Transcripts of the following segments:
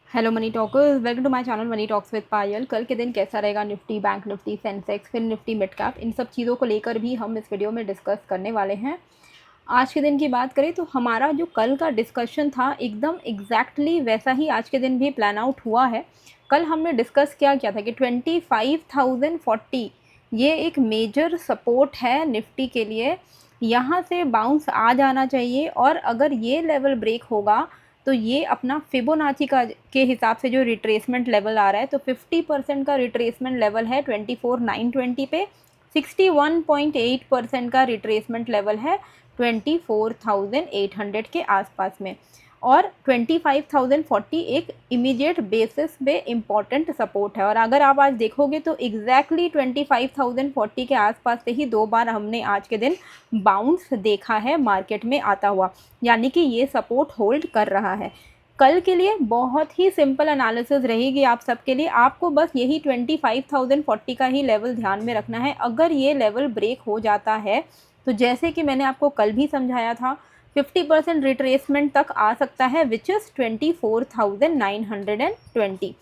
Hello money talkers, welcome to my channel money talks with Payal. कल के दिन कैसा रहेगा निफ्टी, बैंक निफ्टी, सेंसेक्स, फिर निफ्टी मिड कैप, इन सब चीज़ों को लेकर भी हम इस वीडियो में डिस्कस करने वाले हैं। आज के दिन की बात करें तो हमारा जो कल का डिस्कशन था एकदम एग्जैक्टली वैसा ही आज के दिन भी प्लान आउट हुआ है। कल हमने डिस्कस क्या किया था कि 25,040 ये एक मेजर सपोर्ट है निफ्टी के लिए। यहाँ से बाउंस आ जाना चाहिए और अगर ये लेवल ब्रेक होगा तो ये अपना फिबोनाची का के हिसाब से जो रिट्रेसमेंट लेवल आ रहा है तो 50% का रिट्रेसमेंट लेवल है 24,920 पे। 61.8% का रिट्रेसमेंट लेवल है 24,800 के आसपास में। और 25,040 एक इमीडिएट बेसिस पे इम्पॉर्टेंट सपोर्ट है। और अगर आप आज देखोगे तो एग्जैक्टली 25,040 के आसपास से ही दो बार हमने आज के दिन बाउंस देखा है मार्केट में आता हुआ, यानी कि ये सपोर्ट होल्ड कर रहा है। कल के लिए बहुत ही सिंपल एनालिसिस रहेगी आप सबके लिए। आपको बस यही 25,040 का ही लेवल ध्यान में रखना है। अगर ये लेवल ब्रेक हो जाता है तो जैसे कि मैंने आपको कल भी समझाया था 50% रिट्रेसमेंट तक आ सकता है, विच इज़ 24,920।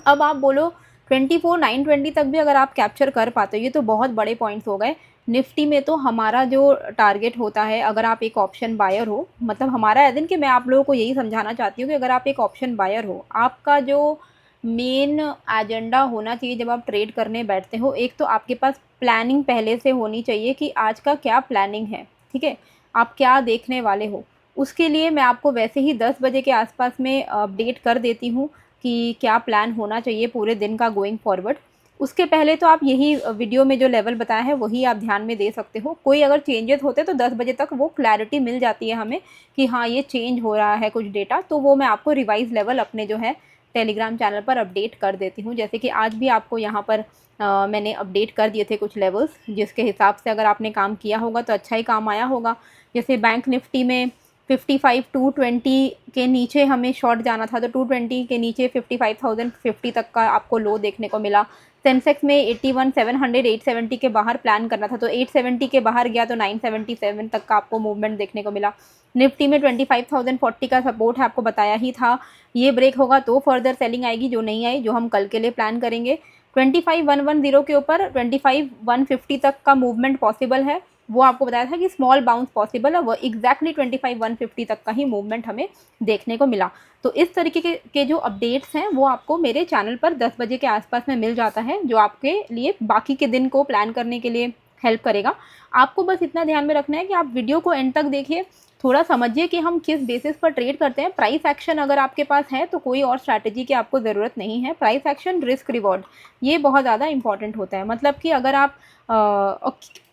अब आप बोलो 24,920 तक भी अगर आप कैप्चर कर पाते हो, ये तो बहुत बड़े पॉइंट्स हो गए। निफ्टी में तो हमारा जो टारगेट होता है, अगर आप एक ऑप्शन बायर हो, मतलब हमारा एज इन कि मैं आप लोगों को यही समझाना चाहती हूँ कि अगर आप एक ऑप्शन बायर हो, आपका जो मेन एजेंडा होना चाहिए जब आप ट्रेड करने बैठते हो, एक तो आपके पास प्लानिंग पहले से होनी चाहिए कि आज का क्या प्लानिंग है, ठीक है, आप क्या देखने वाले हो। उसके लिए मैं आपको वैसे ही 10 बजे के आसपास में अपडेट कर देती हूँ कि क्या प्लान होना चाहिए पूरे दिन का गोइंग फॉरवर्ड। उसके पहले तो आप यही वीडियो में जो लेवल बताया है वही आप ध्यान में दे सकते हो। कोई अगर चेंजेस होते तो 10 बजे तक वो क्लैरिटी मिल जाती है हमें कि हाँ ये चेंज हो रहा है कुछ डेटा, तो वो मैं आपको रिवाइज लेवल अपने जो है टेलीग्राम चैनल पर अपडेट कर देती हूँ। जैसे कि आज भी आपको यहाँ पर मैंने अपडेट कर दिए थे कुछ लेवल्स, जिसके हिसाब से अगर आपने काम किया होगा तो अच्छा ही काम आया होगा। जैसे बैंक निफ्टी में 55,220 के नीचे हमें शॉर्ट जाना था तो 220 के नीचे 55,050 तक का आपको लो देखने को मिला। सेंसेक्स में 81,700 870 के बाहर प्लान करना था तो 870 के बाहर गया तो 977 तक का आपको मूवमेंट देखने को मिला। निफ्टी में 25,040 का सपोर्ट है, आपको बताया ही था। ये ब्रेक होगा तो फर्दर सेलिंग आएगी, जो नहीं आई, जो हम कल के लिए प्लान करेंगे। 25,110 के ऊपर 25,150 तक का मूवमेंट पॉसिबल है, वो आपको बताया था कि स्मॉल बाउंस पॉसिबल है, वो एग्जैक्टली 25,150 तक का ही मूवमेंट हमें देखने को मिला। तो इस तरीके के जो अपडेट्स हैं वो आपको मेरे चैनल पर 10 बजे के आसपास में मिल जाता है, जो आपके लिए बाकी के दिन को प्लान करने के लिए हेल्प करेगा। आपको बस इतना ध्यान में रखना है कि आप वीडियो को एंड तक देखिए, थोड़ा समझिए कि हम किस बेसिस पर ट्रेड करते हैं। प्राइस एक्शन अगर आपके पास है तो कोई और स्ट्रैटेजी की आपको ज़रूरत नहीं है। प्राइस एक्शन, रिस्क रिवॉर्ड, ये बहुत ज़्यादा इंपॉर्टेंट होता है। मतलब कि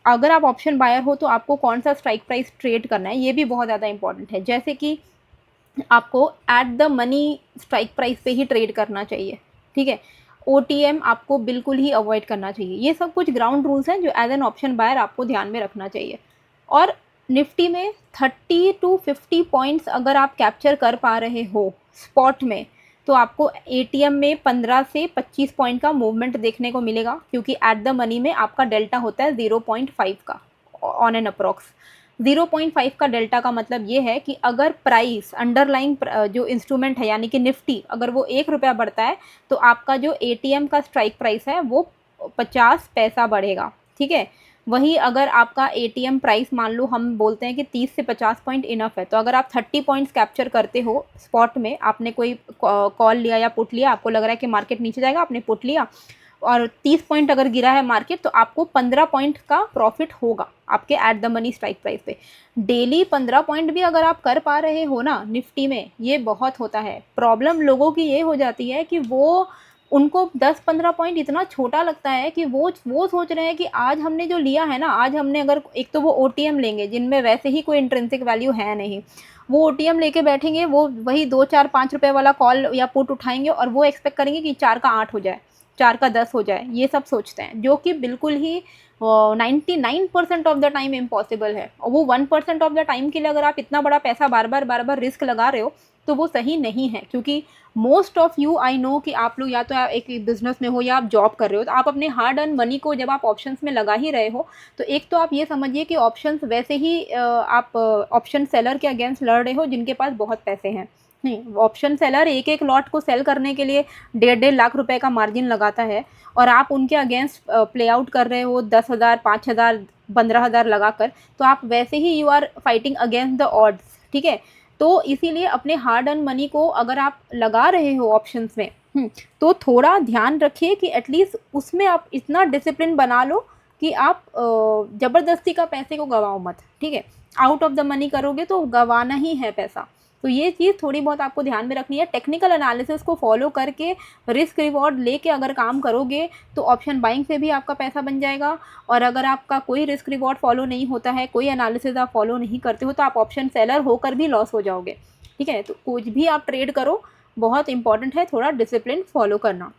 अगर आप ऑप्शन बायर हो तो आपको कौन सा स्ट्राइक प्राइस ट्रेड करना है, ये भी बहुत ज़्यादा इंपॉर्टेंट है। जैसे कि आपको at the money strike price पे ही ट्रेड करना चाहिए, ठीक है। ओटीएम आपको बिल्कुल ही अवॉइड करना चाहिए। ये सब कुछ ग्राउंड रूल्स हैं जो एज एन ऑप्शन बायर आपको ध्यान में रखना चाहिए। और निफ्टी में 30 to 50 पॉइंट्स अगर आप कैप्चर कर पा रहे हो स्पॉट में, तो आपको एटीएम में 15 से 25 पॉइंट का मूवमेंट देखने को मिलेगा, क्योंकि एट द मनी में आपका डेल्टा होता है 0.5 का ऑन एन अप्रॉक्स। 0.5 का डेल्टा का मतलब ये है कि अगर प्राइस अंडरलाइंग जो इंस्ट्रूमेंट है यानी कि निफ्टी, अगर वो 1 रुपया बढ़ता है तो आपका जो एटीएम का स्ट्राइक प्राइस है वो 50 पैसा बढ़ेगा, ठीक है। वहीं अगर आपका एटीएम प्राइस मान लो हम बोलते हैं कि 30 से 50 पॉइंट इनफ है, तो अगर आप 30 पॉइंट्स कैप्चर करते हो स्पॉट में, आपने कोई कॉल लिया या पुट लिया, आपको लग रहा है कि मार्केट नीचे जाएगा, आपने पुट लिया और 30 पॉइंट अगर गिरा है मार्केट, तो आपको 15 पॉइंट का प्रॉफिट होगा आपके at the money strike price पे। डेली 15 पॉइंट भी अगर आप कर पा रहे हो ना निफ्टी में, ये बहुत होता है। प्रॉब्लम लोगों की ये हो जाती है कि वो उनको 10-15 पॉइंट इतना छोटा लगता है कि वो सोच रहे हैं कि आज हमने जो लिया है ना, आज हमने अगर एक तो वो ओटीएम लेंगे जिनमें वैसे ही कोई इंट्रिंसिक वैल्यू है नहीं, वो ओटीएम लेके बैठेंगे, वो वही 2 4 5 रुपए वाला कॉल या पुट उठाएंगे और वो एक्सपेक्ट करेंगे कि 4 का 8 हो जाए, 4 का 10 हो जाए। ये सब सोचते हैं, जो कि बिल्कुल ही 99% ऑफ द टाइम इम्पॉसिबल है। और वो 1% ऑफ द टाइम के लिए अगर आप इतना बड़ा पैसा बार बार रिस्क लगा रहे हो तो वो सही नहीं है। क्योंकि most of you, I know कि आप लोग या तो एक बिजनेस में हो या आप जॉब कर रहे हो, तो आप अपने हार्ड अर्न मनी को जब आप ऑप्शंस में लगा ही रहे हो, तो एक तो आप ये समझिए कि ऑप्शंस वैसे ही आप ऑप्शन सेलर के अगेंस्ट लड़ रहे हो जिनके पास बहुत पैसे हैं, नहीं, ऑप्शन सेलर एक एक लॉट को सेल करने के लिए 1.5 लाख रुपए का मार्जिन लगाता है, और आप उनके अगेंस्ट प्ले आउट कर रहे हो 10,000, 5,000, 15,000 लगाकर, तो आप वैसे ही you are fighting against the odds, ठीक है। तो इसीलिए अपने हार्ड अर्न मनी को अगर आप लगा रहे हो ऑप्शंस में, तो थोड़ा ध्यान रखिए कि एटलीस्ट उसमें आप इतना डिसिप्लिन बना लो कि आप ज़बरदस्ती का पैसे को गवाओ मत, ठीक है। आउट ऑफ द मनी करोगे तो गवाना ही है पैसा। तो ये चीज़ थोड़ी बहुत आपको ध्यान में रखनी है। टेक्निकल एनालिसिस को फॉलो करके रिस्क रिवॉर्ड लेके अगर काम करोगे तो ऑप्शन बाइंग से भी आपका पैसा बन जाएगा, और अगर आपका कोई रिस्क रिवॉर्ड फॉलो नहीं होता है, कोई एनालिसिस आप फॉलो नहीं करते हो, तो आप ऑप्शन सेलर होकर भी लॉस हो जाओगे, ठीक है। तो कुछ भी आप ट्रेड करो, बहुत इंपॉर्टेंट है थोड़ा डिसिप्लिन फॉलो करना।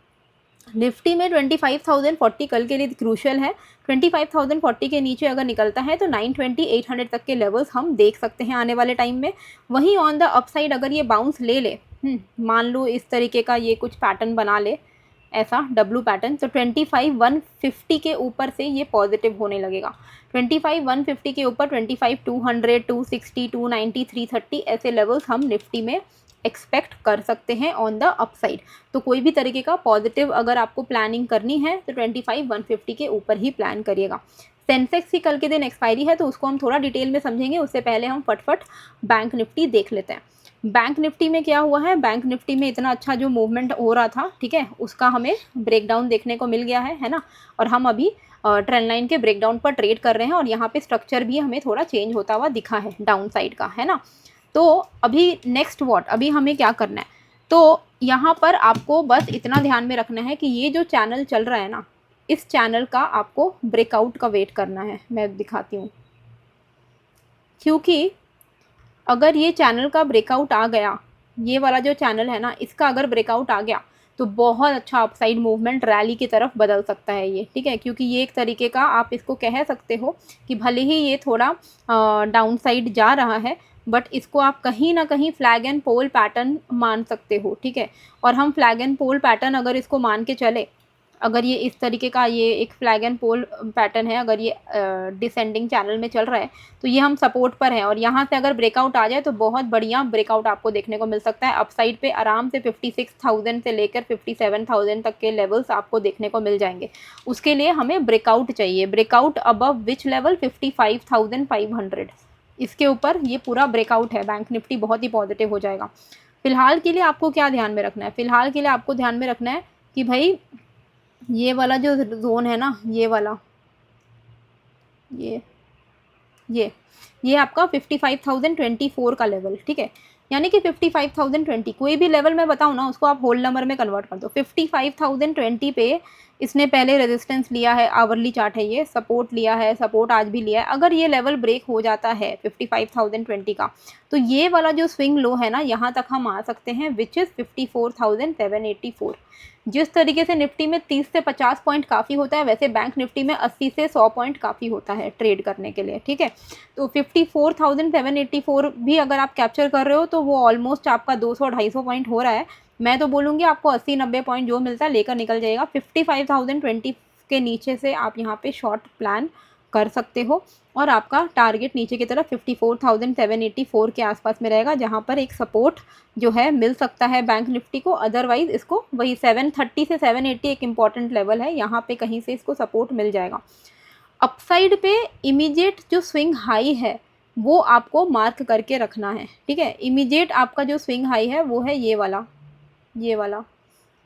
निफ्टी में 25,040 कल के लिए क्रूशल है। 25,040 के नीचे अगर निकलता है तो 920, 800 तक के लेवल्स हम देख सकते हैं आने वाले टाइम में। वहीं ऑन द अपसाइड अगर ये बाउंस ले ले, मान लो इस तरीके का ये कुछ पैटर्न बना ले, ऐसा डब्लू पैटर्न, तो 25,150 के ऊपर से ये पॉजिटिव होने लगेगा। 25,150 के ऊपर 25,200, 260, 290, 330 ऐसे लेवल्स हम निफ्टी में एक्सपेक्ट कर सकते हैं ऑन द अपसाइड। तो कोई भी तरीके का पॉजिटिव अगर आपको प्लानिंग करनी है तो 25,150 के ऊपर ही प्लान करिएगा। सेंसेक्स की कल के दिन एक्सपायरी है तो उसको हम थोड़ा डिटेल में समझेंगे, उससे पहले हम फटफट बैंक निफ्टी देख लेते हैं। बैंक निफ्टी में क्या हुआ है, बैंक निफ्टी में इतना अच्छा जो मूवमेंट हो रहा था, ठीक है, उसका हमें ब्रेकडाउन देखने को मिल गया है ना। और हम अभी ट्रेंड लाइन के ब्रेकडाउन पर ट्रेड कर रहे हैं, और यहाँ पे स्ट्रक्चर भी हमें थोड़ा चेंज होता हुआ दिखा है डाउन साइड का, है ना। तो अभी नेक्स्ट व्हाट, अभी हमें क्या करना है, तो यहाँ पर आपको बस इतना ध्यान में रखना है कि ये जो चैनल चल रहा है ना, इस चैनल का आपको ब्रेकआउट का वेट करना है। मैं दिखाती हूँ, क्योंकि अगर ये चैनल का ब्रेकआउट आ गया, ये वाला जो चैनल है ना, इसका अगर ब्रेकआउट आ गया तो बहुत अच्छा अपसाइड मूवमेंट रैली की तरफ बदल सकता है ये, ठीक है। क्योंकि ये एक तरीके का आप इसको कह सकते हो कि भले ही ये थोड़ा डाउन साइड जा रहा है, बट इसको आप कहीं ना कहीं फ्लैग एंड पोल पैटर्न मान सकते हो, ठीक है। और हम फ्लैग एंड पोल पैटर्न अगर इसको मान के चले, अगर ये इस तरीके का ये एक फ्लैग एंड पोल पैटर्न है, अगर ये डिसेंडिंग चैनल में चल रहा है, तो ये हम सपोर्ट पर हैं, और यहाँ से अगर ब्रेकआउट आ जाए तो बहुत बढ़िया ब्रेकआउट आपको देखने को मिल सकता है। अपसाइड पे आराम से 56,000 से लेकर 57,000 तक के लेवल्स आपको देखने को मिल जाएंगे। उसके लिए हमें ब्रेकआउट चाहिए, ब्रेकआउट अबव विच लेवल, 55,500, इसके ऊपर ये पूरा ब्रेकआउट है, बैंक निफ्टी बहुत ही पॉजिटिव हो जाएगा। फिलहाल के लिए आपको क्या ध्यान में रखना है, फिलहाल के लिए आपको ध्यान में रखना है कि भाई ये वाला जो जोन है ना, ये वाला, ये आपका 55,024 का लेवल, ठीक है। यानी कि 55,020, कोई भी लेवल मैं बताऊँ ना, उसको आप होल नंबर में कन्वर्ट कर दो। 55,020 पे इसने पहले रेजिस्टेंस लिया है, आवरली चार्ट है ये, सपोर्ट लिया है, सपोर्ट आज भी लिया है। अगर ये लेवल ब्रेक हो जाता है 55,020 का, तो ये वाला जो स्विंग लो है ना, यहाँ तक हम आ सकते हैं, विच इज़ 54,784। जिस तरीके से निफ्टी में 30 से 50 पॉइंट काफ़ी होता है, वैसे बैंक निफ्टी में 80 से 100 पॉइंट काफ़ी होता है ट्रेड करने के लिए, ठीक है। तो 54,784 भी अगर आप कैप्चर कर रहे हो तो वो ऑलमोस्ट आपका 200-250 पॉइंट हो रहा है। मैं तो बोलूँगी आपको 80-90 पॉइंट जो मिलता है लेकर निकल जाएगा। 55,020 के नीचे से आप यहाँ पे शॉर्ट प्लान कर सकते हो, और आपका टारगेट नीचे की तरफ 54,784 के आसपास में रहेगा, जहाँ पर एक सपोर्ट जो है मिल सकता है बैंक निफ्टी को। अदरवाइज इसको वही 730 से 780 एक इम्पॉर्टेंट लेवल है, यहाँ पे कहीं से इसको सपोर्ट मिल जाएगा। अपसाइड पे इमीडिएट जो स्विंग हाई है वो आपको मार्क करके रखना है, ठीक है। इमीडिएट आपका जो स्विंग हाई है वो है ये वाला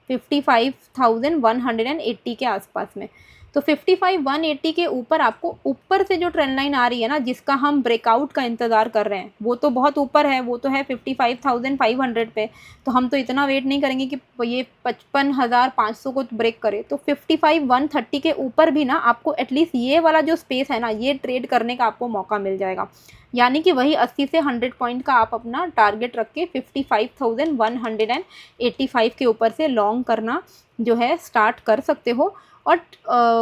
55,180 के आसपास में। तो 55,180 के ऊपर आपको ऊपर से जो ट्रेंड लाइन आ रही है ना, जिसका हम ब्रेकआउट का इंतज़ार कर रहे हैं, वो तो बहुत ऊपर है, वो तो है 55,500 पे। तो हम तो इतना वेट नहीं करेंगे कि ये 55,500 को ब्रेक करे। तो 55,130 के ऊपर भी ना आपको एटलीस्ट ये वाला जो स्पेस है ना, ये ट्रेड करने का आपको मौका मिल जाएगा। यानी कि वही 80 से 100 पॉइंट का आप अपना टारगेट रख के 55,185 के ऊपर से लॉन्ग करना जो है स्टार्ट कर सकते हो। और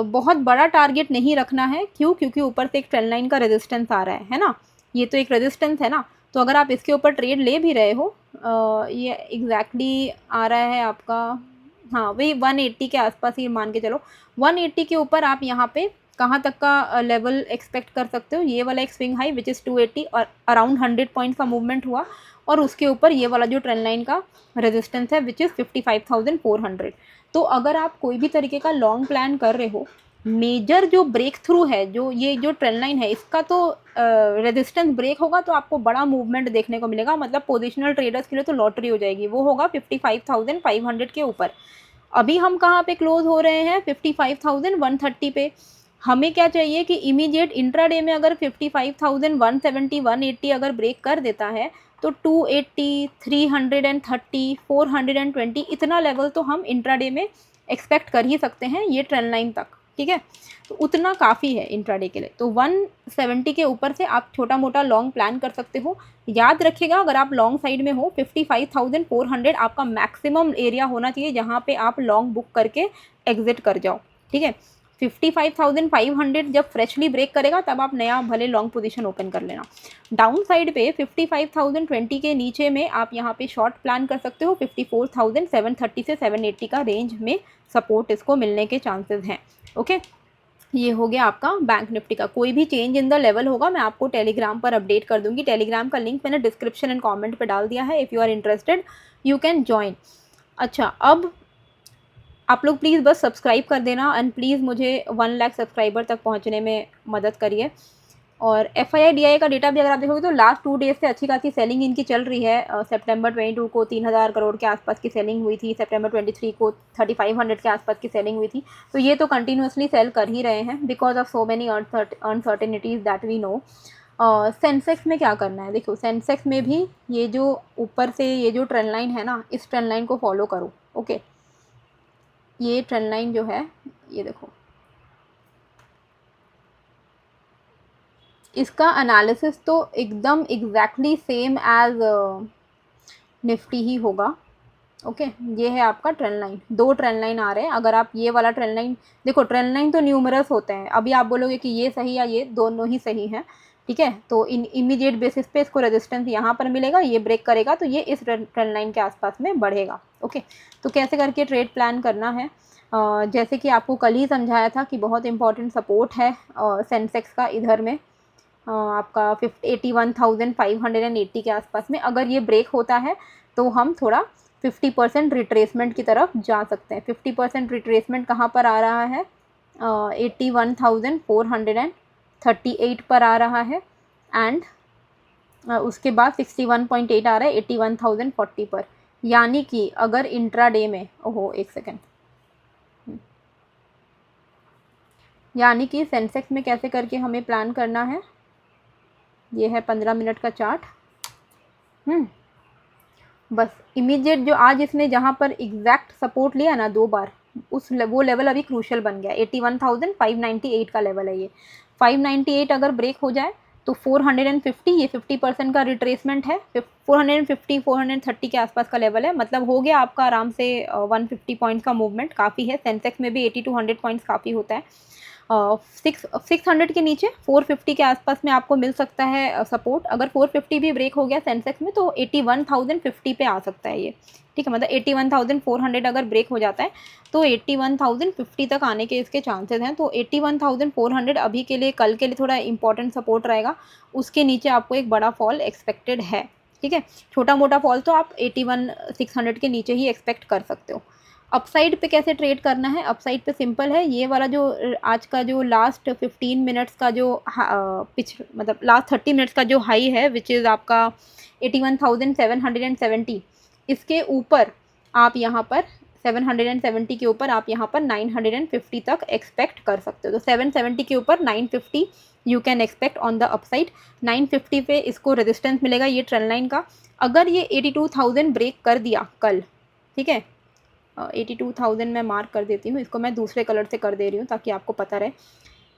बहुत बड़ा टारगेट नहीं रखना है, क्यों, क्योंकि ऊपर से एक ट्रेंड लाइन का रेजिस्टेंस आ रहा है ना, ये तो एक रेजिस्टेंस है ना। तो अगर आप इसके ऊपर ट्रेड ले भी रहे हो, ये एग्जैक्टली आ रहा है आपका, हाँ वही 180 के आसपास ही मान के चलो। 180 के ऊपर आप यहाँ पे कहाँ तक का लेवल एक्सपेक्ट कर सकते हो, ये वाला एक स्विंग हाई विच इज़ 280, और अराउंड 100 पॉइंट का मूवमेंट हुआ, और उसके ऊपर ये वाला जो ट्रेंड लाइन का रेजिस्टेंस है विच इज़ 55,400। तो अगर आप कोई भी तरीके का लॉन्ग प्लान कर रहे हो, मेजर जो ब्रेक थ्रू है, जो ये जो ट्रेंड लाइन है इसका तो रेजिस्टेंस ब्रेक होगा तो आपको बड़ा मूवमेंट देखने को मिलेगा, मतलब पोजिशनल ट्रेडर्स के लिए तो लॉटरी हो जाएगी। वो होगा 55,500 के ऊपर। अभी हम कहाँ पे क्लोज हो रहे हैं? 55,130 पे। हमें क्या चाहिए कि इमीडिएट इंट्राडे में अगर 55,170 180 अगर ब्रेक कर देता है तो 280 330 420 इतना लेवल तो हम इंट्राडे में एक्सपेक्ट कर ही सकते हैं, ये ट्रेंड लाइन तक। ठीक है, तो उतना काफ़ी है इंट्राडे के लिए। तो 170 के ऊपर से आप छोटा मोटा लॉन्ग प्लान कर सकते हो। याद रखिएगा, अगर आप लॉन्ग साइड में हो 55,400 आपका मैक्सिमम एरिया होना चाहिए जहाँ पे आप लॉन्ग बुक करके एग्जिट कर जाओ। ठीक है, 55,500 जब फ्रेशली ब्रेक करेगा तब आप नया भले लॉन्ग पोजीशन ओपन कर लेना। डाउन साइड पे 55,020 के नीचे में आप यहाँ पे शॉर्ट प्लान कर सकते हो। 54,730 से 780 का रेंज में सपोर्ट इसको मिलने के चांसेस हैं। ओके, ये हो गया आपका बैंक निफ्टी का। कोई भी चेंज इन द लेवल होगा मैं आपको टेलीग्राम पर अपडेट कर दूंगी। टेलीग्राम का लिंक मैंने डिस्क्रिप्शन एंड कमेंट पे डाल दिया है। If you are interested you can join. अच्छा, अब आप लोग प्लीज़ बस सब्सक्राइब कर देना एंड प्लीज़ मुझे 1 लाख सब्सक्राइबर तक पहुंचने में मदद करिए। और FII DI का डेटा भी अगर आप देखोगे तो लास्ट 2 डेज से अच्छी खासी सेलिंग इनकी चल रही है। सितंबर 22 को 3,000 करोड़ के आसपास की सेलिंग हुई थी। सितंबर 23 को 3,500 के आसपास की सेलिंग हुई थी। तो ये तो कंटिन्यूसली सेल कर ही रहे हैं because of so many uncertainties that we know. Sensex में क्या करना है, देखो सेंसेक्स में भी ये जो ऊपर से ये जो ट्रेंड लाइन है ना, इस ट्रेंड लाइन को फॉलो करो। ओके, ये ट्रेंड लाइन जो है ये देखो, इसका एनालिसिस तो एकदम एग्जैक्टली सेम एज निफ्टी ही होगा। ओके, ये है आपका ट्रेंड लाइन। 2 ट्रेंड लाइन आ रहे हैं। अगर आप ये वाला ट्रेंड लाइन देखो, ट्रेंड लाइन तो न्यूमरस होते हैं। अभी आप बोलोगे कि ये सही या ये दोनों ही सही हैं। ठीक है, तो इन इमीडिएट बेसिस पे इसको रेजिस्टेंस यहाँ पर मिलेगा, ये ब्रेक करेगा तो ये इस ट्रेंड लाइन के आसपास में बढ़ेगा। ओके, तो कैसे करके ट्रेड प्लान करना है, जैसे कि आपको कल ही समझाया था कि बहुत इंपॉर्टेंट सपोर्ट है सेंसेक्स का इधर में आपका 81,580 के आसपास में। अगर ये ब्रेक होता है तो हम थोड़ा 50% रिट्रेसमेंट की तरफ जा सकते हैं। 50% रिट्रेसमेंट कहाँ पर आ रहा है? 81,438 पर आ रहा है एंड उसके बाद 61.8 आ रहा है 81,040 पर। यानी कि अगर इंट्राडे में, ओहो एक सेकेंड, यानी कि सेंसेक्स में कैसे करके हमें प्लान करना है, ये है 15 मिनट का चार्ट। बस इमीडिएट जो आज इसने जहाँ पर एग्जैक्ट सपोर्ट लिया ना 2 बार, वो लेवल अभी क्रूशल बन गया। 81,598 का लेवल है ये। 598 अगर ब्रेक हो जाए तो 450, ये 50% का रिट्रेसमेंट है। 450 430 के आसपास का लेवल है, मतलब हो गया आपका आराम से 150 पॉइंट्स का मूवमेंट। काफ़ी है। सेंसेक्स में भी 80 to 100 पॉइंट्स काफ़ी होता है। 600 के नीचे 450 के आसपास में आपको मिल सकता है सपोर्ट। अगर 450 भी ब्रेक हो गया सेंसेक्स में तो 81,050 पे आ सकता है ये। ठीक है, मतलब 81,400 अगर ब्रेक हो जाता है तो 81,050 तक आने के इसके चांसेस हैं। तो 81,400 अभी के लिए, कल के लिए थोड़ा इंपॉर्टेंट सपोर्ट रहेगा। उसके नीचे आपको एक बड़ा फॉल एक्सपेक्टेड है। ठीक है, छोटा मोटा फॉल तो आप 81,600 के नीचे ही एक्सपेक्ट कर सकते हो। अपसाइड पे कैसे ट्रेड करना है? अपसाइड पे सिंपल है। ये वाला जो आज का जो लास्ट 15 मिनट्स का जो मतलब लास्ट 30 मिनट्स का जो हाई है विच इज़ आपका 81,770, इसके ऊपर आप यहाँ पर 770 के ऊपर आप यहाँ पर 950 तक एक्सपेक्ट कर सकते हो। तो 770 के ऊपर 950 you can expect on the upside. 950 पे इसको रेजिस्टेंस मिलेगा ये ट्रेंड लाइन का। अगर ये 82,000 ब्रेक कर दिया कल, ठीक है, 82,000 मैं मार्क कर देती हूँ, इसको मैं दूसरे कलर से कर दे रही हूँ ताकि आपको पता रहे।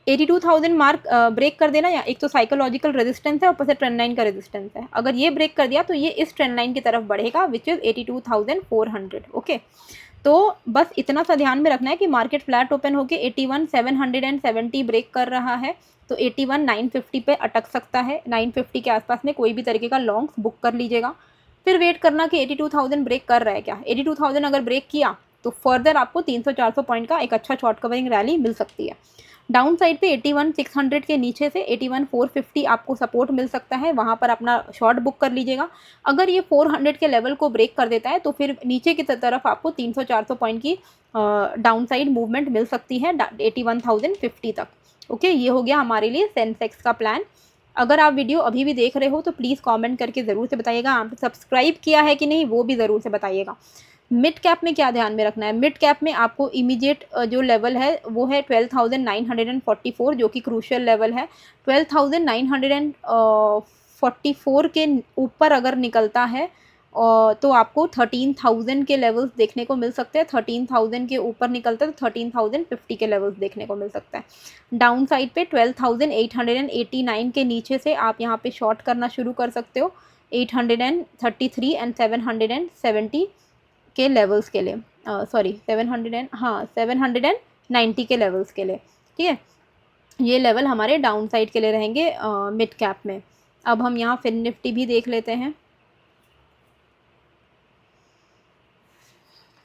82,000 मार्क ब्रेक कर देना, या एक तो साइकोलॉजिकल रेजिस्टेंस है, ऊपर से ट्रेंड लाइन का रेजिस्टेंस है। अगर ये ब्रेक कर दिया तो ये इस ट्रेंड लाइन की तरफ बढ़ेगा विच इज़ 82,400। ओके, तो बस इतना सा ध्यान में रखना है कि मार्केट फ्लैट ओपन होकर 81,770 ब्रेक कर रहा है तो 81,950 पे अटक सकता है। 950 के आसपास में कोई भी तरीके का लॉन्ग्स बुक कर लीजिएगा। फिर वेट करना कि 82,000 ब्रेक कर रहा है क्या। 82,000 अगर ब्रेक किया तो फर्दर आपको 300-400 पॉइंट का एक अच्छा शॉर्ट कवरिंग रैली मिल सकती है। डाउन साइड पे 81,600 के नीचे से 81,450 आपको सपोर्ट मिल सकता है, वहाँ पर अपना शॉर्ट बुक कर लीजिएगा। अगर ये 400 के लेवल को ब्रेक कर देता है तो फिर नीचे की तरफ आपको 300-400 पॉइंट की डाउन साइड मूवमेंट मिल सकती है 81,050 तक। ओके, ये हो गया हमारे लिए सेंसेक्स का प्लान। अगर आप वीडियो अभी भी देख रहे हो तो प्लीज़ कमेंट करके ज़रूर से बताइएगा। आपने सब्सक्राइब किया है कि नहीं वो भी ज़रूर से बताइएगा। मिड कैप में क्या ध्यान में रखना है, मिड कैप में आपको इमीडिएट जो लेवल है वो है 12,944 जो कि क्रूशियल लेवल है। 12,944 के ऊपर अगर निकलता है तो आपको 13,000 के लेवल्स देखने को मिल सकते हैं। 13,000 के ऊपर निकलता है तो 13,050 के लेवल्स देखने को मिल सकता है। डाउन साइड पे 12,889 के नीचे से आप यहाँ पे शॉर्ट करना शुरू कर सकते हो 833 एंड 770 के लेवल्स के लिए, सॉरी 790 के लेवल्स के लिए। ठीक है, ये लेवल हमारे डाउन साइड के लिए रहेंगे मिड कैप में। अब हम यहाँ फिन निफ्टी भी देख लेते हैं।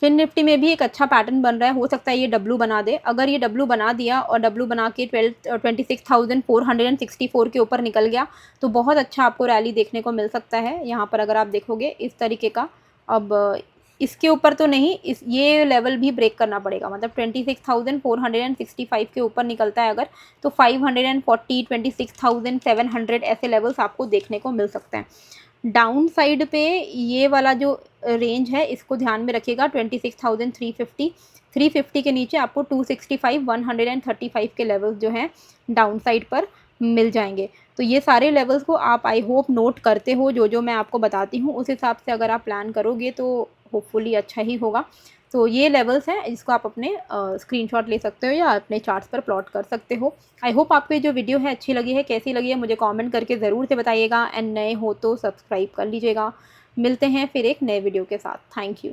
फिन निफ्टी में भी एक अच्छा पैटर्न बन रहा है, हो सकता है ये डब्ल्यू बना दे। अगर ये डब्ल्यू बना दिया और डब्ल्यू बना के 26,464 के ऊपर निकल गया तो बहुत अच्छा आपको रैली देखने को मिल सकता है। यहाँ पर अगर आप देखोगे इस तरीके का, अब इसके ऊपर तो नहीं, ये लेवल भी ब्रेक करना पड़ेगा, मतलब 26,465 के ऊपर निकलता है अगर तो 540, 26,700 ऐसे लेवल्स आपको देखने को मिल सकते हैं। डाउन साइड पे ये वाला जो रेंज है इसको ध्यान में रखिएगा, 26,350 के नीचे आपको 265, 135 के लेवल्स जो हैं डाउन साइड पर मिल जाएंगे। तो ये सारे लेवल्स को आप आई होप नोट करते हो, जो मैं आपको बताती हूँ उस हिसाब से अगर आप प्लान करोगे तो होपफुली अच्छा ही होगा। तो ये लेवल्स हैं जिसको आप अपने स्क्रीनशॉट ले सकते हो या अपने चार्ट्स पर प्लॉट कर सकते हो। आई होप आपको ये जो वीडियो है अच्छी लगी है, कैसी लगी है मुझे कमेंट करके ज़रूर से बताइएगा। एंड नए हो तो सब्सक्राइब कर लीजिएगा। मिलते हैं फिर एक नए वीडियो के साथ। Thank you.